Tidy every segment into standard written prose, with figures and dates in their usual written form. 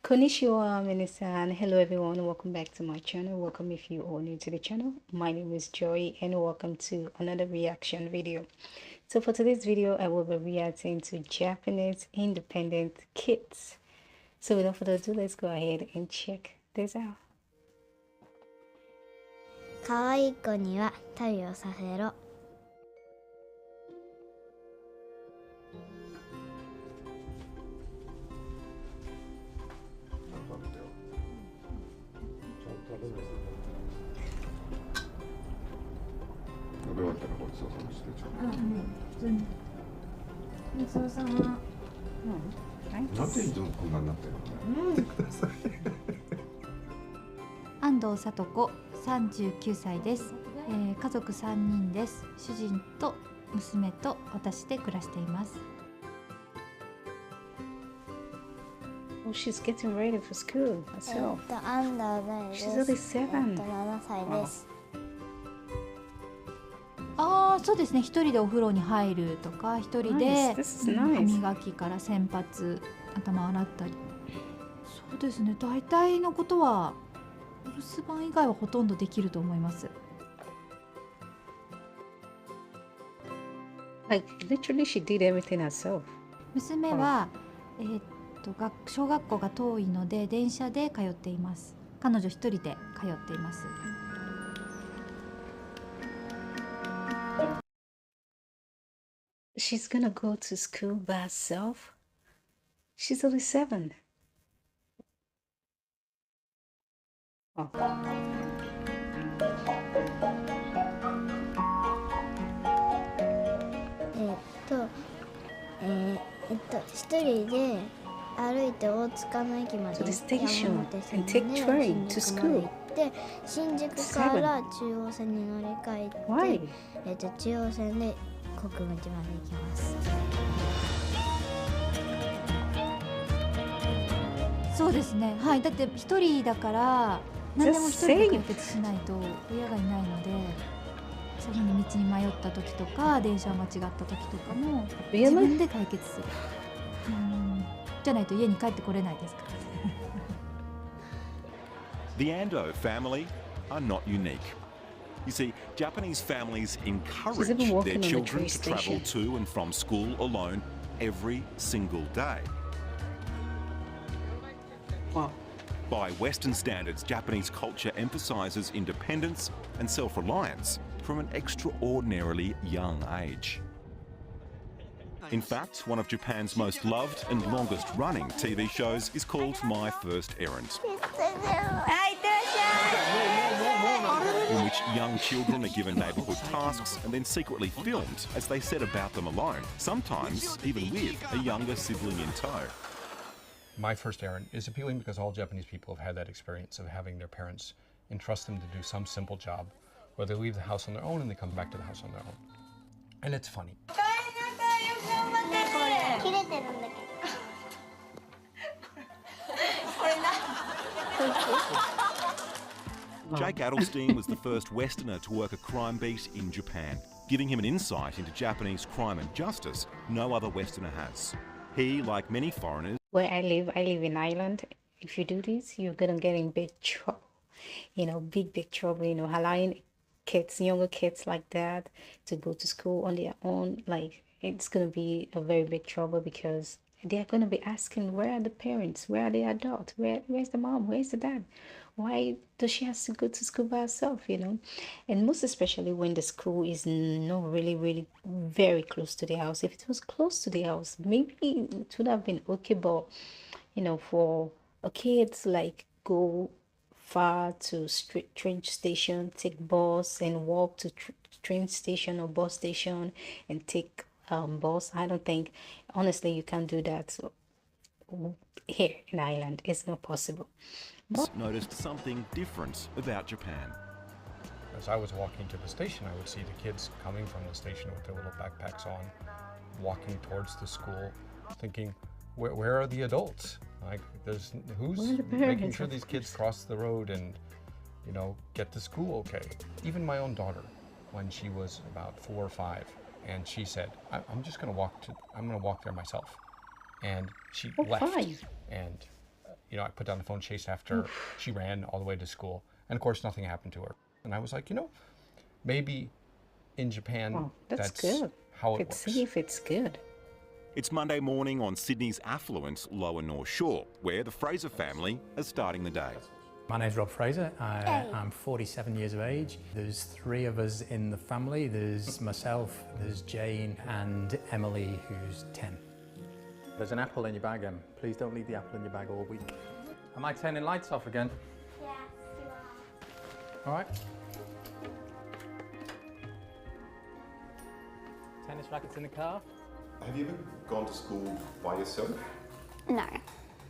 Konnichiwa, Minasan. Hello, everyone. Welcome back to my channel. Welcome if you are new to the channel. My name is Joy, and welcome to another reaction video. So for today's video, I will be reacting to Japanese independent kids. So without further ado, let's go ahead and check this out. 可愛い子には旅をさせろ。食べ終わったらごちそうさましてちょっごちそうさま。と。なんでいつもこんなになってるのね。見てください。安藤聡子39歳です、家族3人です。主人と娘と私で暮らしています。 Oh, she's getting ready for school herself. アンダーダイです。 She's only 7. 7歳です。そうですね。一人でお風呂に入るとか、一人で 歯磨きから洗髪、頭洗ったり。そうですね。大体のことはお留守番以外はほとんどできると思います。 Like literally, she did everything herself. 娘は、小学校が遠いので電車で通っています。彼女一人で通っています。 She's gonna go to school by herself. She's only 7. Oh. 一人で歩いて大塚の駅まで To the station 山手線 and で take train to 新宿まで school. 行って新宿から中央線に乗り換えて Why? 中央線で国分寺まで行きます。そうですね。はい。だって一人だから何でも一人で解決しないと親がいないので、そういうふうに道に迷った時とか電車を間違った時とかも自分で解決する。じゃないと家に帰ってこれないですから。The Ando family are not unique. You see, Japanese families encourage their children to travel to and from school alone every single day. Wow. By Western standards, Japanese culture emphasizes independence and self-reliance from an extraordinarily young age. In fact, one of Japan's most loved and longest-running TV shows is called My First Errand, in which young children are given neighbourhood tasks and then secretly filmed as they set about them alone, sometimes even with a younger sibling in tow. My First Errand is appealing because all Japanese people have had that experience of having their parents entrust them to do some simple job, where they leave the house on their own and they come back to the house on their own. And it's funny. Jake Adelstein was the first Westerner to work a crime beat in Japan, giving him an insight into Japanese crime and justice no other Westerner has. He, like many foreigners... Where I live in Ireland. If you do this, you're gonna get in big trouble. You know, big trouble. You know, allowing kids, younger kids like that to go to school on their own, like, it's gonna be a very big trouble because they're gonna be asking, where are the parents? Where are the adults? Where's the mom? Where's the dad? Why does she have to go to school by herself, you know? And most especially when the school is not really very close to the house. If it was close to the house, maybe it would have been okay, but you know, for a kid to like go far to train station, take bus and walk to train station or bus station and take bus, I don't think, honestly, you can't do that. So here in Ireland, it's not possible. Noticed something different about Japan. As I was walking to the station, I would see the kids coming from the station with their little backpacks on, walking towards the school, thinking, where are the adults? Like, who's making sure these kids cross the road and, you know, get to school okay? Even my own daughter, when she was about 4 or 5, and she said, I'm just going to walk there myself. And she left. 5. And You know, I put down the phone, chased after her. She ran all the way to school. And of course, nothing happened to her. And I was like, you know, maybe in Japan, that's good. how it It's works. safe, it's good. It's Monday morning on Sydney's affluent Lower North Shore, where the Fraser family are starting the day. My name's Rob Fraser. I'm 47 years of age. There's 3 of us in the family. There's myself, there's Jane and Emily, who's 10. There's an apple in your bag, Em. Please don't leave the apple in your bag all week. Am I turning lights off again? Yes, you are. All right. Tennis rackets in the car. Have you ever gone to school by yourself? No,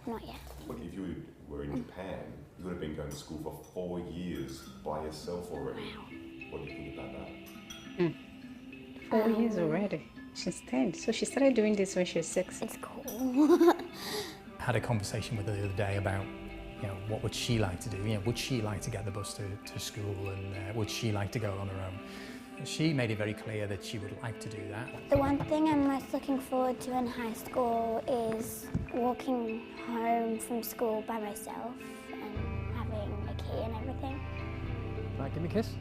not yet. What if you were in Japan? You would have been going to school for 4 years by yourself already. What do you think about that? 4 years already. She's 10. So she started doing this when she was 6. It's cool. Had a conversation with her the other day about, you know, what would she like to do? You know, would she like to get the bus to school, and would she like to go on her own? She made it very clear that she would like to do that. The one thing I'm most looking forward to in high school is walking home from school by myself and having a key and everything. Right, give me a kiss.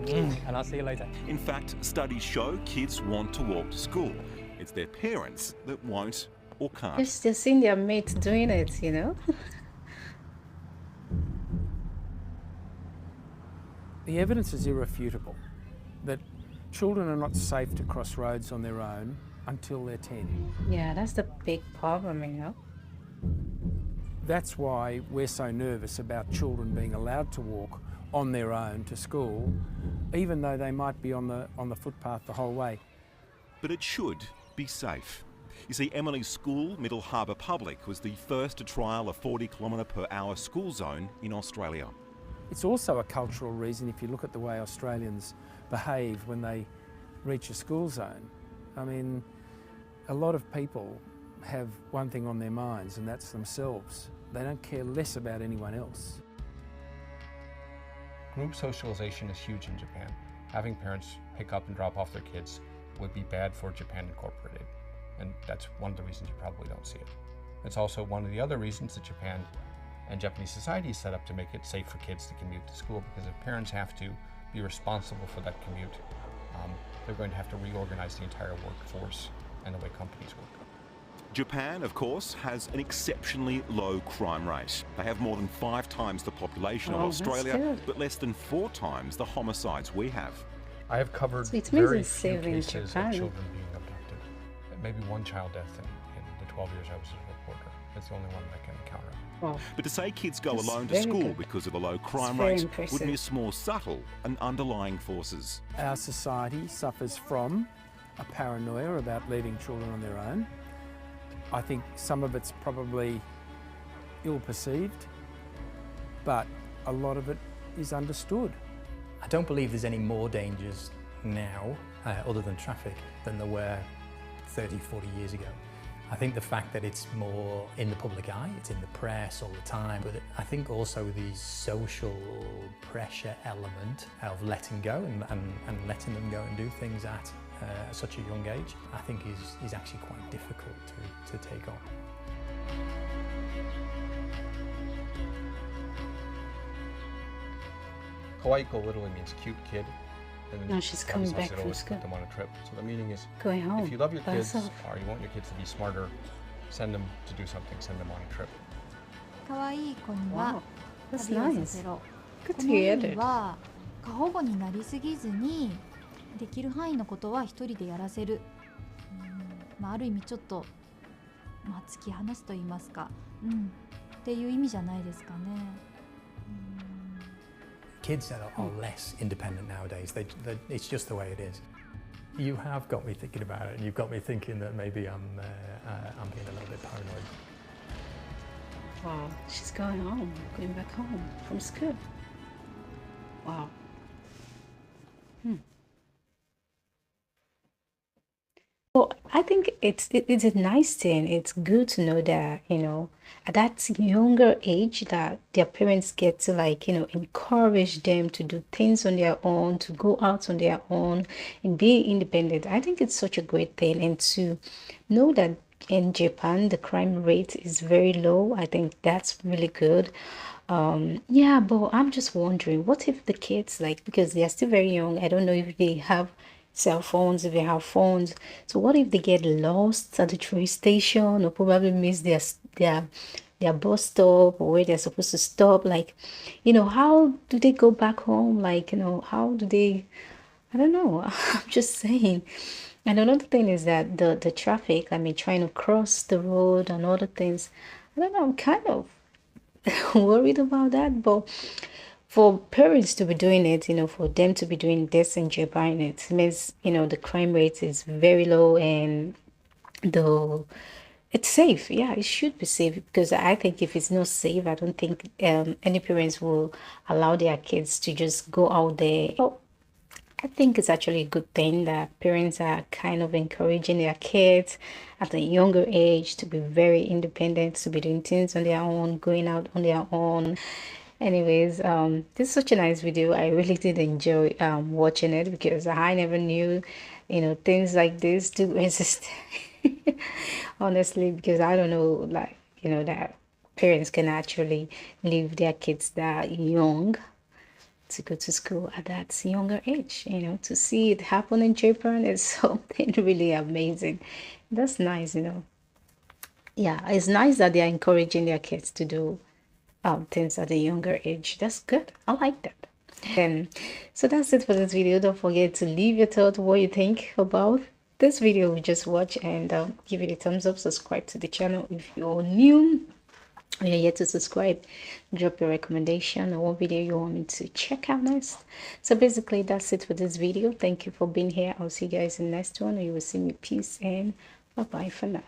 And I'll see you later. In fact, studies show kids want to walk to school. It's their parents that won't or can't. Just seeing their mates doing it, you know? The evidence is irrefutable that children are not safe to cross roads on their own until they're 10. Yeah, that's the big problem, you know? That's why we're so nervous about children being allowed to walk on their own to school, even though they might be on the footpath the whole way. But it should be safe. You see, Emily's school, Middle Harbour Public, was the first to trial a 40km/h school zone in Australia. It's also a cultural reason if you look at the way Australians behave when they reach a school zone. I mean, a lot of people have one thing on their minds, and that's themselves. They don't care less about anyone else. Group socialization is huge in Japan. Having parents pick up and drop off their kids would be bad for Japan Incorporated. And that's one of the reasons you probably don't see it. It's also one of the other reasons that Japan and Japanese society is set up to make it safe for kids to commute to school, because if parents have to be responsible for that commute, they're going to have to reorganize the entire workforce and the way companies work. Japan, of course, has an exceptionally low crime rate. They have more than 5 times the population of that's Australia, good. but less than 4 times the homicides we have. I have covered So it means very it's few safe in cases of Japan. children being abducted. Maybe one child death in the 12 years I was a reporter. That's the only one that I can encounter. Wow. But to say kids go That's alone to very school good. because of the low crime very rate impressive. would miss more subtle and underlying forces. Our society suffers from a paranoia about leaving children on their own. I think some of it's probably ill-perceived, but a lot of it is understood. I don't believe there's any more dangers now, other than traffic, than there were 30, 40 years ago. I think the fact that it's more in the public eye, it's in the press all the time, but I think also the social pressure element of letting go and letting them go and do things at such a young age, I think is actually quite difficult to take on. Kawaii-ko literally means cute kid. And No, she's coming Japanese back said from always school. put them on a trip. So the meaning is, Going home. if you love your by kids herself. or you want your kids to be smarter, send them to do something, send them on a trip. 可愛い子には Wow, that's 旅をさ nice. せろ。 Good こ to の hear 意味 that. は過保護になりすぎずにできる範囲のことは一人でやらせる、ある意味ちょっと、突き放すと言いますか、っていう意味じゃないですかね。Kids are less independent nowadays. It's just the way it is. You have got me thinking about it, and you've got me thinking that maybe I'm being a little bit paranoid. Wow, she's going home, going back home from school. Wow. Well, I think it's a nice thing. It's good to know that, at that younger age that their parents get to encourage them to do things on their own, to go out on their own and be independent. I think it's such a great thing, and to know that in Japan the crime rate is very low. I think that's really good. Yeah, but I'm just wondering, what if the kids, like, because they are still very young, I don't know if they have cell phones, if they have phones. So what if they get lost at the train station, or probably miss their bus stop, or where they're supposed to stop? Like, how do they go back home? Like, how do they, I don't know. I'm just saying. And another thing is that the traffic, I mean, trying to cross the road and other things, I don't know, I'm kind of worried about that. But for parents to be doing it, for them to be doing this in Japan, it means, the crime rate is very low, and the it's safe. Yeah, it should be safe, because I think if it's not safe, I don't think any parents will allow their kids to just go out there. Oh, I think it's actually a good thing that parents are kind of encouraging their kids at a younger age to be very independent, to be doing things on their own, going out on their own. Anyways, this is such a nice video. I really did enjoy watching it, because I never knew, things like this do exist. Honestly, because I don't know, like, that parents can actually leave their kids that young to go to school at that younger age. To see it happen in Japan is something really amazing. That's nice. Yeah, it's nice that they're encouraging their kids to do things at a younger age. That's good. I like that. And so that's it for this video. Don't forget to leave your thought, what you think about this video we just watched, and give it a thumbs up. Subscribe to the channel if you're new. If you're yet to subscribe, drop your recommendation or what video you want me to check out next. So basically, that's it for this video. Thank you for being here. I'll see you guys in the next one. You will see me. Peace and bye bye for now.